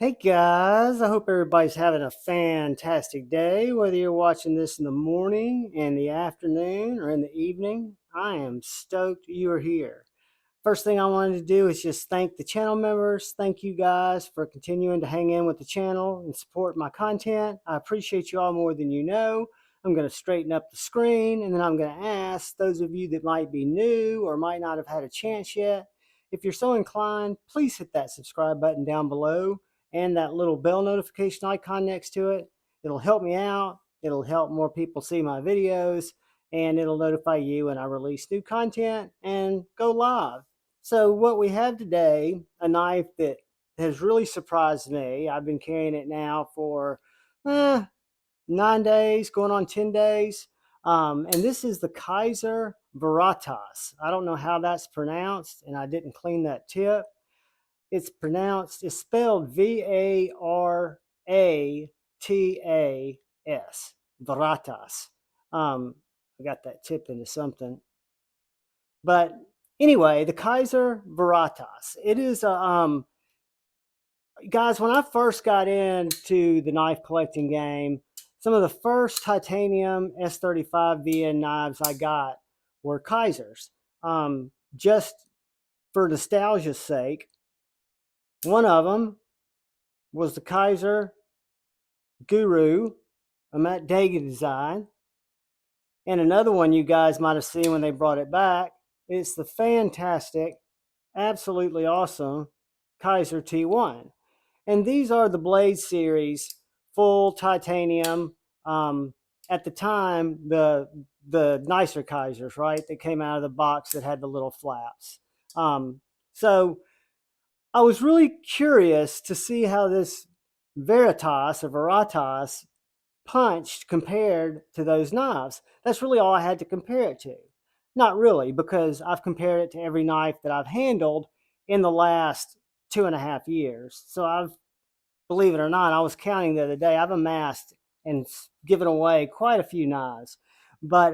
Hey guys, I hope everybody's having a fantastic day. Whether you're watching this in the morning, in the afternoon, or in the evening, I am stoked you're here. First thing I wanted to do is just thank the channel members. Thank you guys for continuing to hang in with the channel and support my content. I appreciate you all more than you know. I'm going to straighten up the screen and then I'm going to ask those of you that might be new or might not have had a chance yet. If you're so inclined, please hit that subscribe button down below and that little bell notification icon next to it. It'll help me out. It'll help more people see my videos and it'll notify you when I release new content and go live. So what we have today, a knife that has really surprised me. I've been carrying it now for 9 days, going on 10 days. And this is the Kizer Varatas. I don't know how that's pronounced, and I didn't clean that tip. It's spelled Varatas, Varatas. I got that tip into something. But anyway, the Kizer Varatas. It is a guys. When I first got into the knife collecting game, some of the first titanium S35 VN knives I got were Kizers. Just for nostalgia's sake, one of them was the Kizer Guru, a Matt Dagan design, and another one you guys might have seen when they brought it back. It's the fantastic, absolutely awesome Kizer T1. And these are the Blade series, full titanium. At the time, the nicer Kizers, right? That came out of the box that had the little flaps. So I was really curious to see how this Varatas punched compared to those knives. That's really all I had to compare it to. Not really, because I've compared it to every knife that I've handled in the last 2.5 years. So believe it or not, I was counting the other day, I've amassed and given away quite a few knives. But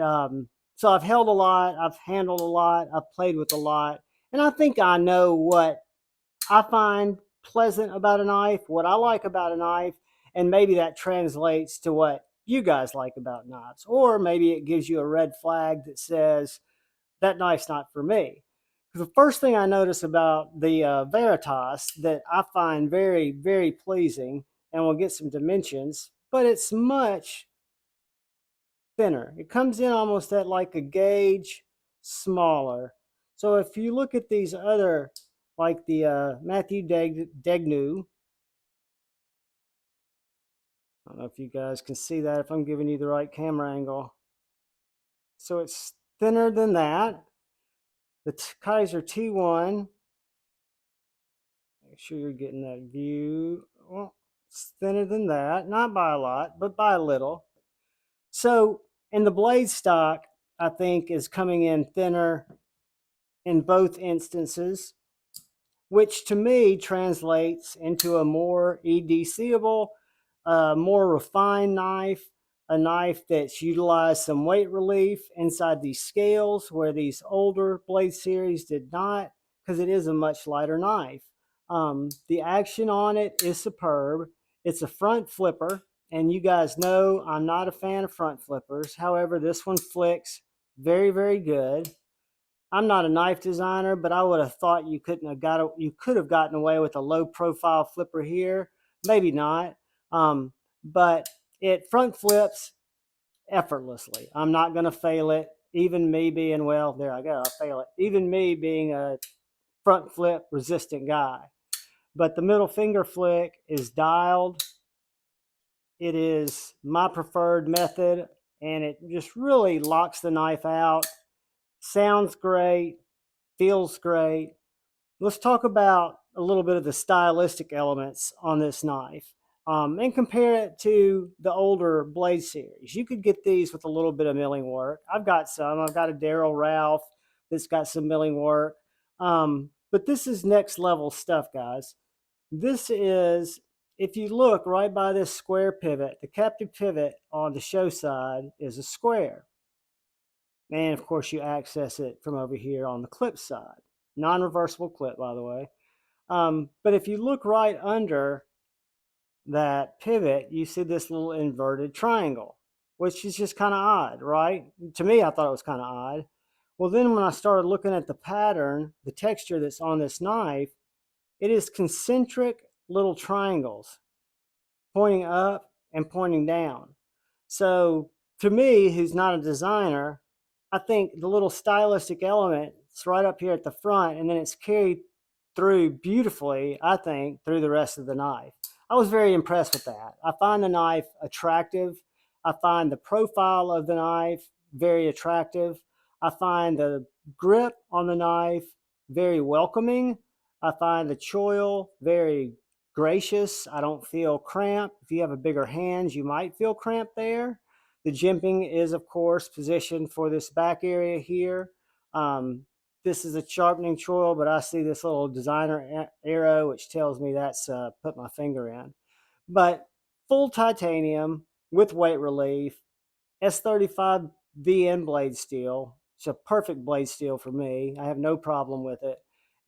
so I've held a lot, I've handled a lot, I've played with a lot, and I think I know what I find pleasant about a knife, what I like about a knife, and maybe that translates to what you guys like about knives. Or maybe it gives you a red flag that says, that knife's not for me. The first thing I notice about the Veritas that I find very, very pleasing, and we'll get some dimensions, but it's much thinner. It comes in almost at like a gauge smaller. So if you look at these other, like the Matthew Degnu, I don't know if you guys can see that, if I'm giving you the right camera angle. So it's thinner than that. The Kizer T1, make sure you're getting that view. Well, it's thinner than that, not by a lot, but by a little. So, and the blade stock, I think, is coming in thinner in both instances, which to me translates into a more EDCable, more refined knife, a knife that's utilized some weight relief inside these scales where these older blade series did not, because it is a much lighter knife. The action on it is superb. It's a front flipper, and you guys know I'm not a fan of front flippers. However, this one flicks very, very good. I'm not a knife designer, but I would have thought you could have gotten away with a low profile flipper here. Maybe not. But it front flips effortlessly. I'm not going to fail it. Even me being, well, there I go, I fail it. Even me being a front flip resistant guy. But the middle finger flick is dialed. It is my preferred method, and it just really locks the knife out. Sounds great, feels great. Let's talk about a little bit of the stylistic elements on this knife and compare it to the older blade series. You could get these with a little bit of milling work. I've got some. I've got a Daryl Ralph that's got some milling work. But this is next level stuff, guys. This is, if you look right by this square pivot, the captive pivot on the show side is a square. And of course, you access it from over here on the clip side. Non-reversible clip, by the way. But if you look right under that pivot, you see this little inverted triangle, which is just kind of odd, right? To me, I thought it was kind of odd. Well, then when I started looking at the pattern, the texture that's on this knife, it is concentric little triangles pointing up and pointing down. So to me, who's not a designer, I think the little stylistic element is right up here at the front, and then it's carried through beautifully, I think, through the rest of the knife. I was very impressed with that. I find the knife attractive. I find the profile of the knife very attractive. I find the grip on the knife very welcoming. I find the choil very gracious. I don't feel cramped. If you have a bigger hands, you might feel cramped there. The jimping is, of course, positioned for this back area here. This is a sharpening choil, but I see this little designer arrow, which tells me that's put my finger in. But full titanium with weight relief, S35 VN blade steel. It's a perfect blade steel for me. I have no problem with it.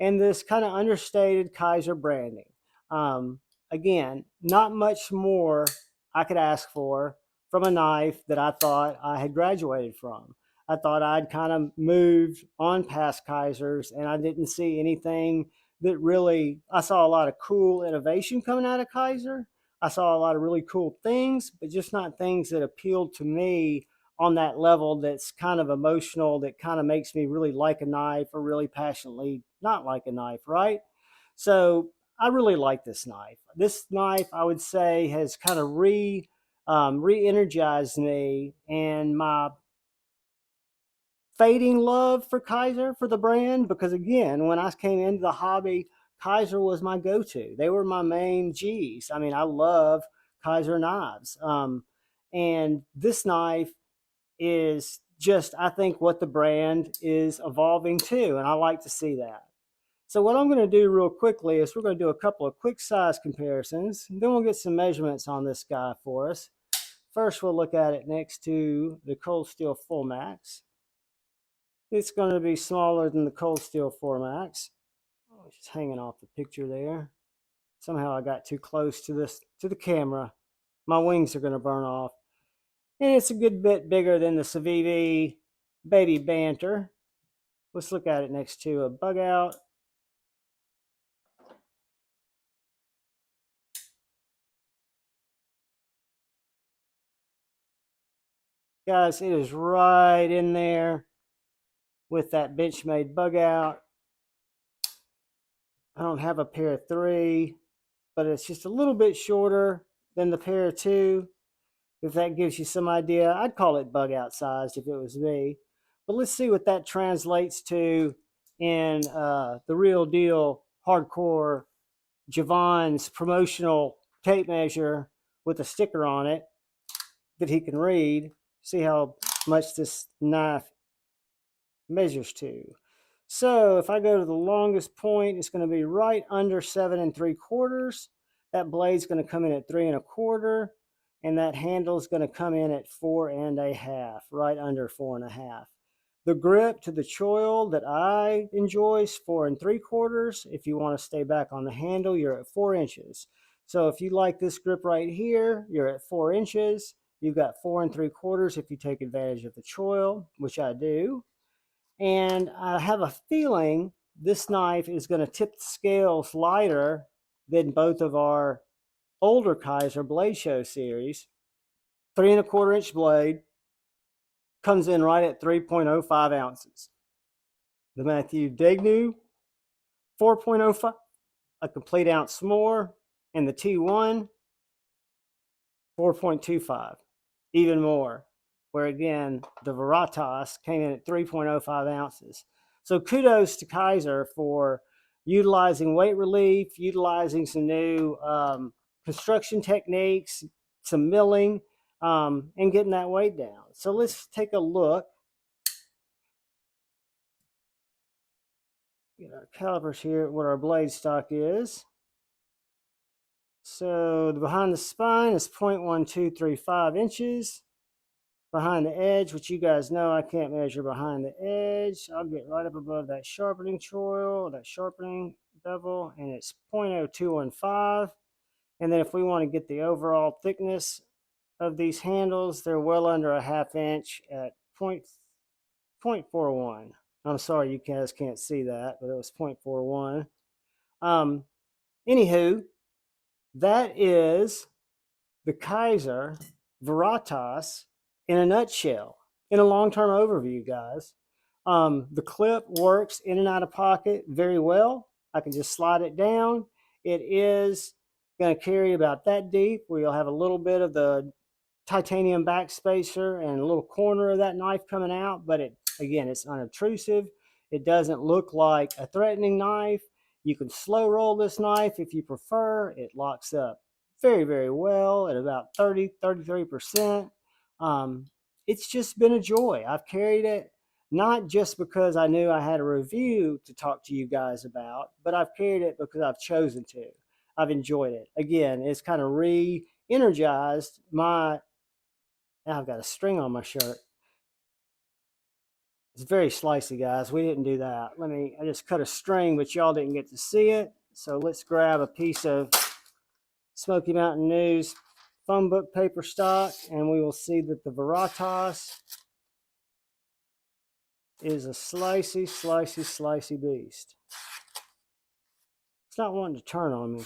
And this kind of understated Kizer branding. Um, Again, not much more I could ask for from a knife that I thought I had graduated from. I thought I'd kind of moved on past Kizers, and I didn't see anything that really, I saw a lot of cool innovation coming out of Kizer. I saw a lot of really cool things, but just not things that appealed to me on that level that's kind of emotional, that kind of makes me really like a knife or really passionately not like a knife, right? So I really like this knife. This knife, I would say, has kind of re-energized me, and my fading love for Kizer, for the brand, because again, when I came into the hobby, Kizer was my go-to. They were my main G's. I mean, I love Kizer knives. And this knife is just, I think, what the brand is evolving to, and I like to see that. So what I'm going to do real quickly is we're going to do a couple of quick size comparisons, and then we'll get some measurements on this guy for us. First, we'll look at it next to the Cold Steel Full Max. It's going to be smaller than the Cold Steel 4 Max. Oh, just hanging off the picture there. Somehow I got too close to the camera. My wings are going to burn off. And it's a good bit bigger than the Civivi Baby Banter. Let's look at it next to a Bug Out. Guys, it is right in there with that Benchmade Bug Out. I don't have a pair of 3, but it's just a little bit shorter than the pair of 2. If that gives you some idea, I'd call it bug out sized if it was me. But let's see what that translates to in the real deal hardcore Javon's promotional tape measure with a sticker on it that he can read. See how much this knife measures to. So if I go to the longest point, it's going to be right under 7 3/4. That blade's going to come in at 3 1/4, and that handle's going to come in at 4 1/2, right under 4 1/2. The grip to the choil that I enjoy is 4 3/4. If you want to stay back on the handle, you're at 4 inches. So if you like this grip right here, you're at 4 inches. You've got 4 3/4 if you take advantage of the choil, which I do. And I have a feeling this knife is going to tip the scales lighter than both of our older Kizer Blade Show series. 3 1/4 inch blade comes in right at 3.05 ounces. The Matthew Degnu, 4.05, a complete ounce more. And the T1, 4.25, even more. Where again, the Varatas came in at 3.05 ounces. So kudos to Kizer for utilizing weight relief, utilizing some new construction techniques, some milling, and getting that weight down. So let's take a look. Get our calipers here, what our blade stock is. So the behind the spine is 0.1235 inches. Behind the edge, which you guys know I can't measure behind the edge. I'll get right up above that sharpening choil, that sharpening bevel, and it's 0.0215. And then if we want to get the overall thickness of these handles, they're well under a 1/2 inch at 0.41. I'm sorry you guys can't see that, but it was 0.41. Anywho, that is the Kizer Varatas in a nutshell, in a long-term overview, guys. The clip works in and out of pocket very well. I can just slide it down. It is going to carry about that deep, where you'll have a little bit of the titanium backspacer and a little corner of that knife coming out, but it's unobtrusive. It doesn't look like a threatening knife. You can slow roll this knife if you prefer. It locks up very, very well at about 33%. It's just been a joy. I've carried it not just because I knew I had a review to talk to you guys about, but I've carried it because I've chosen to. I've enjoyed it. Again, it's kind of re-energized my. Now I've got a string on my shirt. It's very slicey, guys. We didn't do that. I just cut a string, but y'all didn't get to see it. So let's grab a piece of Smoky Mountain News phone book paper stock, and we will see that the Varatas is a slicey, slicey, slicey beast. It's not wanting to turn on me.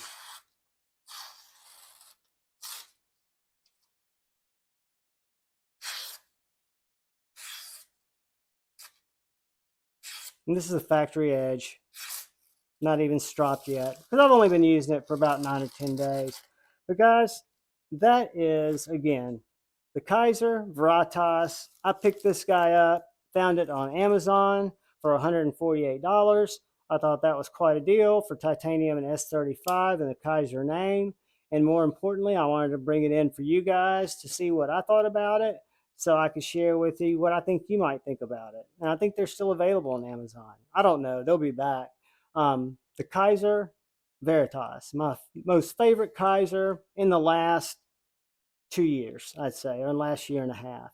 And this is a factory edge, not even stropped yet, because I've only been using it for about 9 or 10 days. But guys, that is, again, the Kizer Varatas. I picked this guy up, found it on Amazon for $148. I thought that was quite a deal for titanium and S35 and the Kizer name. And more importantly, I wanted to bring it in for you guys to see what I thought about it, so I could share with you what I think you might think about it. And I think they're still available on Amazon. I don't know. They'll be back. The Kizer Varatas, my most favorite Kizer in the last 2 years, I'd say, or in the last year and a half.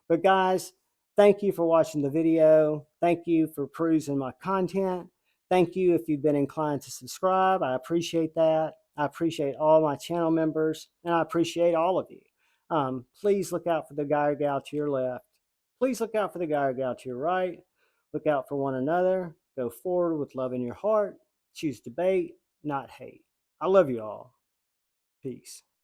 But guys, thank you for watching the video. Thank you for perusing my content. Thank you if you've been inclined to subscribe. I appreciate that. I appreciate all my channel members, and I appreciate all of you. Please look out for the guy or gal to your left. Please look out for the guy or gal to your right. Look out for one another. Go forward with love in your heart. Choose debate, not hate. I love you all. Peace.